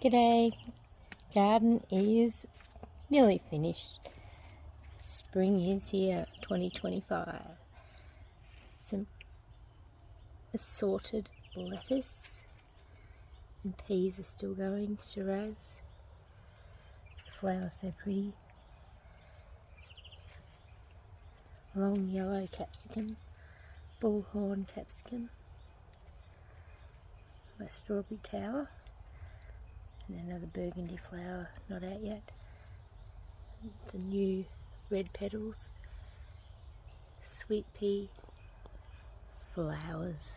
G'day, garden is nearly finished. Spring is here, 2025. Some assorted lettuce and peas are still going, Shiraz. The flowers so pretty. Long yellow capsicum, bullhorn capsicum, my strawberry tower, and another burgundy flower, not out yet. It's a new red petals, sweet pea, flowers,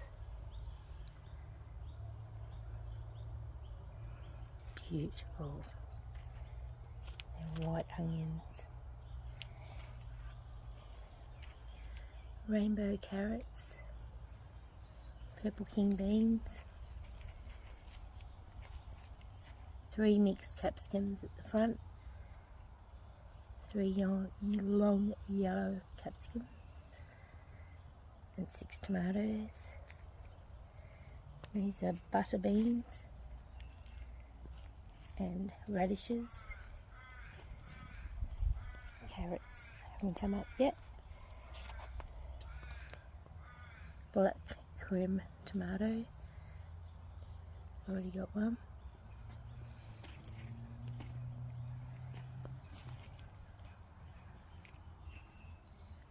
beautiful, and white onions, rainbow carrots, purple king beans, 3 mixed capsicums at the front, 3 long yellow capsicums, and 6 tomatoes. These are butter beans and radishes. Carrots haven't come up yet. Black creme tomato, already got one.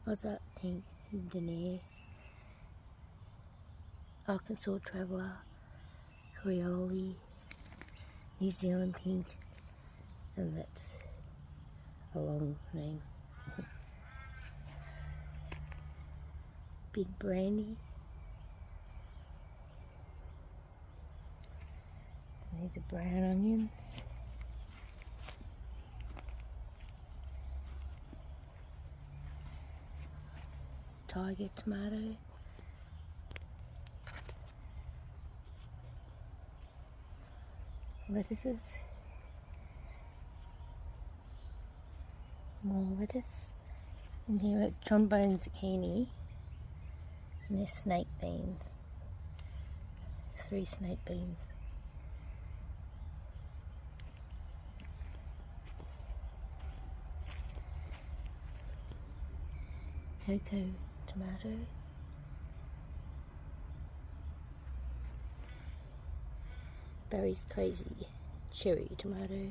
Ozark pink Denier, Arkansas Traveller, Creole, New Zealand pink, and that's a long name. Big brandy. And these are brown onions. Tiger tomato. Lettuces. More lettuce. And here are trombone zucchini. And they're snake beans. 3 snake beans. Cocoa tomato. Barry's Crazy cherry tomato.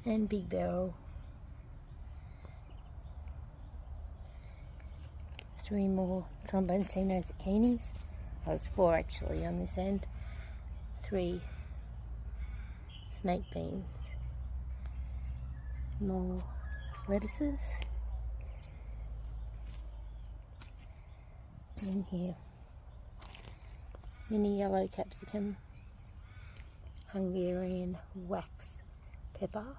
And Big Barrel. 3 more tromboncino zucchinis. Oh, there's 4 actually on this end. 3 snake beans. More lettuces. In here, mini yellow capsicum, Hungarian wax pepper,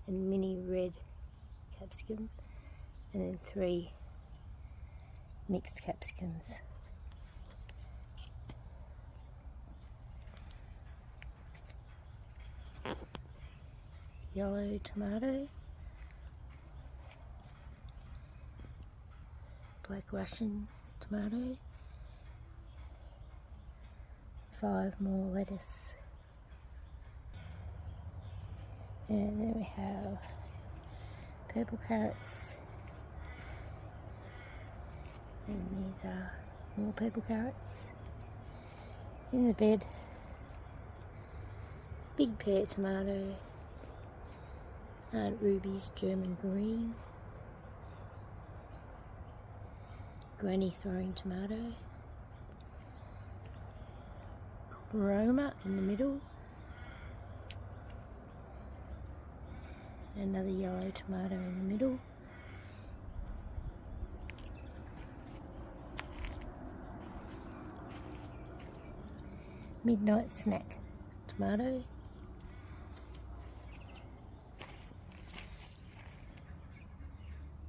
and mini red capsicum, and then 3 mixed capsicums. Yellow tomato, black Russian tomato, 5 more lettuce, and then we have purple carrots, and these are more purple carrots. In the bed, big pear tomato, Aunt Ruby's German green, Granny throwing tomato, Roma in the middle, another yellow tomato in the middle, midnight snack tomato,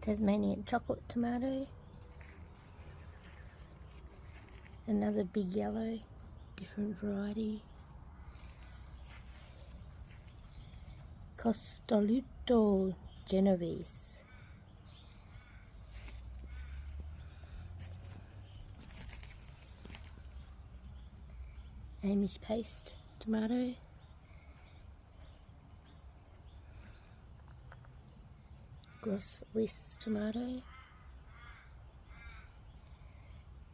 Tasmanian chocolate tomato, another big yellow, different variety, Costoluto Genovese, Amy's paste tomato, Groslis tomato,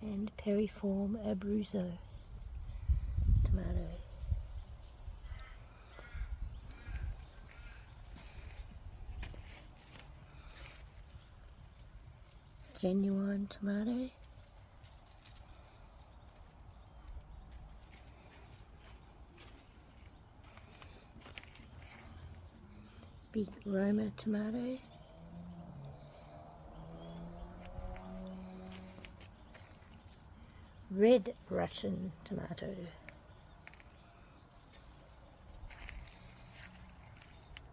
and Periform Abruzzo tomato. Genuine tomato, Big Roma tomato, Red Russian tomato,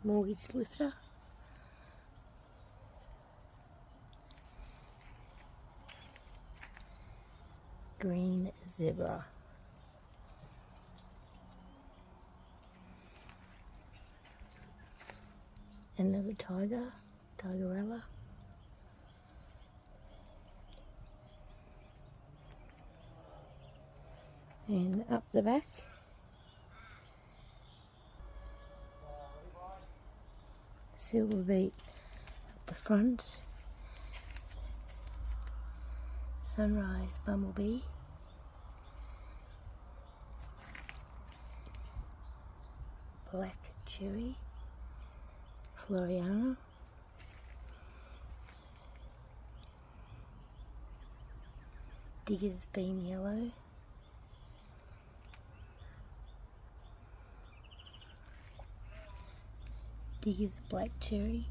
Mortgage Lifter, Green Zebra, another Tigerella, and up the back, Silver Beet up the front, Sunrise Bumblebee, Black Cherry, Floriana, Digger's Beam Yellow, Digger's Black Cherry,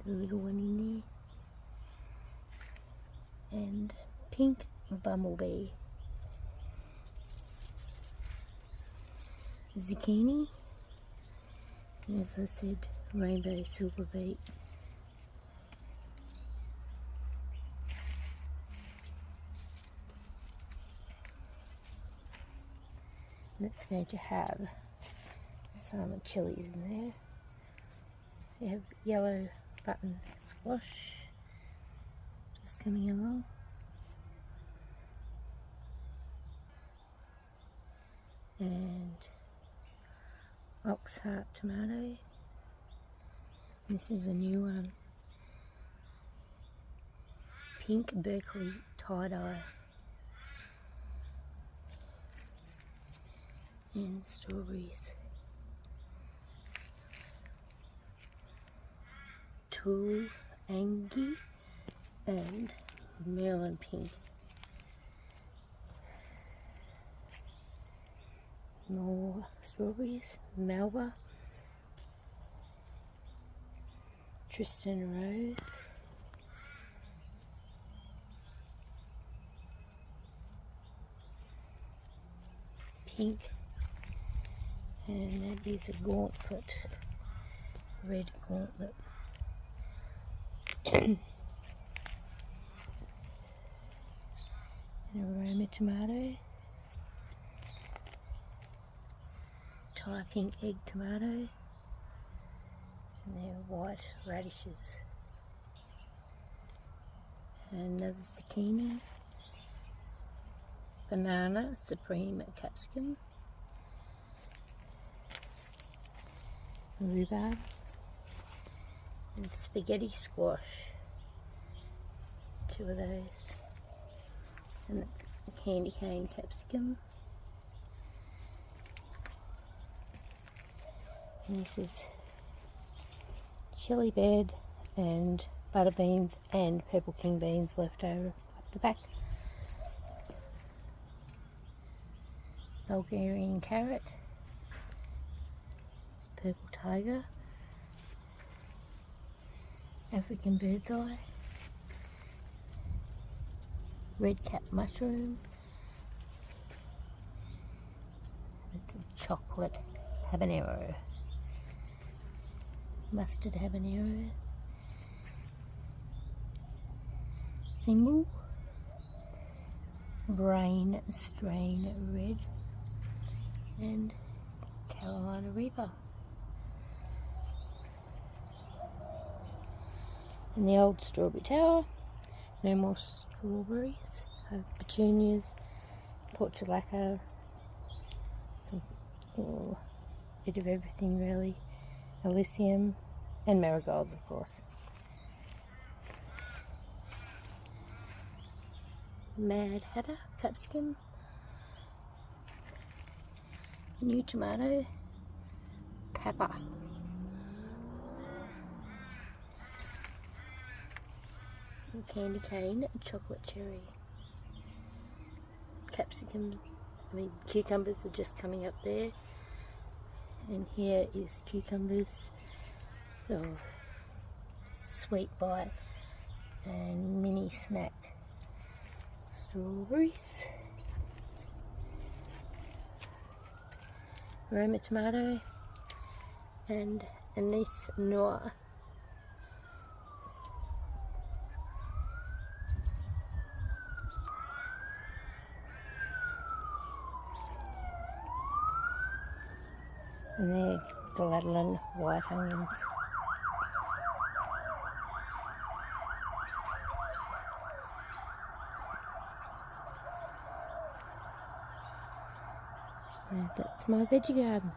the little one in there, and Pink Bumblebee, Zucchini, and as I said, Rainbow Silver Beet. And it's going to have some chilies in there. We have yellow button squash just coming along, and Oxheart tomato. This is a new one, Pink Berkeley tie-dye, and strawberries. Tool Angie and Maryland Pink. More strawberries, Melba, Tristan Rose, Pink, and that is a gauntlet, red gauntlet. An Aroma tomato, Thai pink egg tomato, and they're white radishes. And another zucchini, Banana Supreme capsicum, rhubarb, and spaghetti squash, two of those, and that's candy cane capsicum, and this is chili bed and butter beans and purple king beans left over up the back, Bulgarian carrot, purple tiger, African bird's eye, red cap mushroom, it's a chocolate habanero, mustard habanero, thimble, brain strain red, and Carolina Reaper. And the old strawberry tower, no more strawberries, petunias, portulaca, some bit of everything really, Elysium, And marigolds, of course. Mad Hatter, capsicum, new tomato, pepper, and candy cane, chocolate cherry. Capsicum, cucumbers are just coming up there. And here is cucumbers, oh, sweet bite, and mini snack. Strawberries, Roma tomato, and anise noir. And they're Gladlin white onions. And that's my veggie garden.